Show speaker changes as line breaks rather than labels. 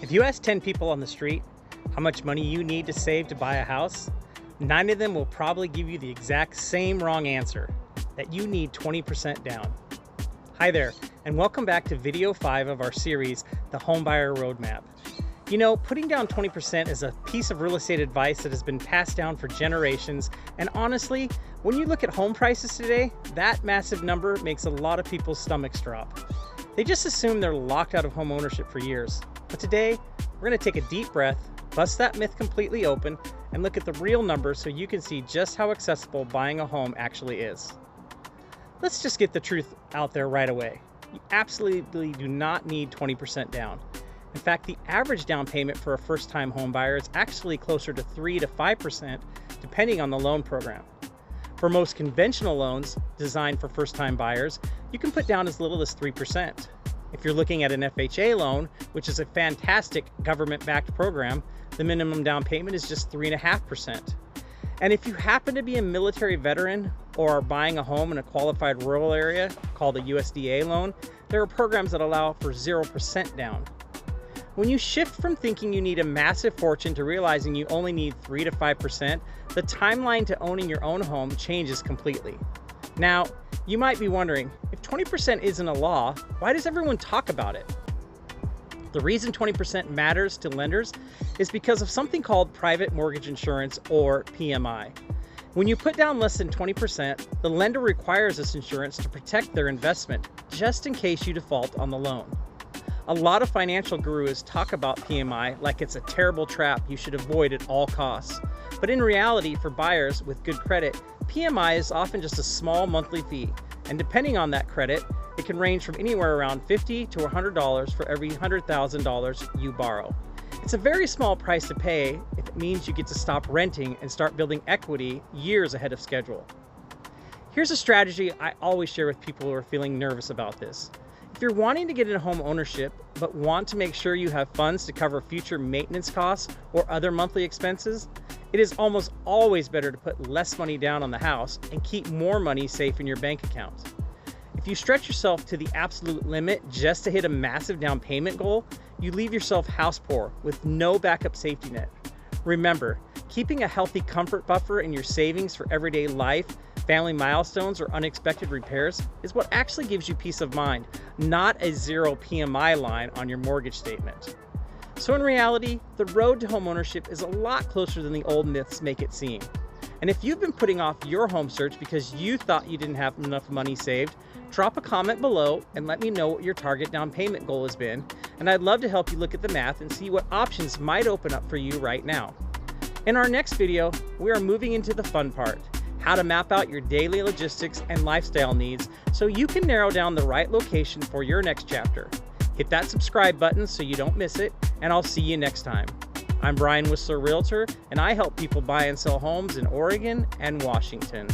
If you ask 10 people on the street how much money you need to save to buy a house, 9 of them will probably give you the exact same wrong answer, that you need 20% down. Hi there, and welcome back to video 5 of our series, The Homebuyer Roadmap. You know, putting down 20% is a piece of real estate advice that has been passed down for generations, and honestly, when you look at home prices today, that massive number makes a lot of people's stomachs drop. They just assume they're locked out of home ownership for years. But today, we're going to take a deep breath, bust that myth completely open, and look at the real numbers so you can see just how accessible buying a home actually is. Let's just get the truth out there right away. You absolutely do not need 20% down. In fact, the average down payment for a first-time home buyer is actually closer to 3 to 5%, depending on the loan program. For most conventional loans designed for first-time buyers, you can put down as little as 3%. If you're looking at an FHA loan, which is a fantastic government-backed program, the minimum down payment is just 3.5%. And if you happen to be a military veteran or are buying a home in a qualified rural area called a USDA loan, there are programs that allow for 0% down. When you shift from thinking you need a massive fortune to realizing you only need 3 to 5%, the timeline to owning your own home changes completely. Now, you might be wondering, if 20% isn't a law, why does everyone talk about it? The reason 20% matters to lenders is because of something called private mortgage insurance, or PMI. When you put down less than 20%, the lender requires this insurance to protect their investment, just in case you default on the loan. A lot of financial gurus talk about PMI like it's a terrible trap you should avoid at all costs. But in reality, for buyers with good credit, PMI is often just a small monthly fee, and depending on that credit, it can range from anywhere around $50 to $100 for every $100,000 you borrow. It's a very small price to pay if it means you get to stop renting and start building equity years ahead of schedule. Here's a strategy I always share with people who are feeling nervous about this. If you're wanting to get into home ownership, but want to make sure you have funds to cover future maintenance costs or other monthly expenses, it is almost always better to put less money down on the house and keep more money safe in your bank account. If you stretch yourself to the absolute limit just to hit a massive down payment goal, you leave yourself house poor with no backup safety net. Remember, keeping a healthy comfort buffer in your savings for everyday life, family milestones, or unexpected repairs is what actually gives you peace of mind, not a zero PMI line on your mortgage statement. So in reality, the road to homeownership is a lot closer than the old myths make it seem. And if you've been putting off your home search because you thought you didn't have enough money saved, drop a comment below and let me know what your target down payment goal has been, and I'd love to help you look at the math and see what options might open up for you right now. In our next video, we are moving into the fun part, how to map out your daily logistics and lifestyle needs so you can narrow down the right location for your next chapter. Hit that subscribe button so you don't miss it, and I'll see you next time. I'm Brian Whistler, Realtor, and I help people buy and sell homes in Oregon and Washington.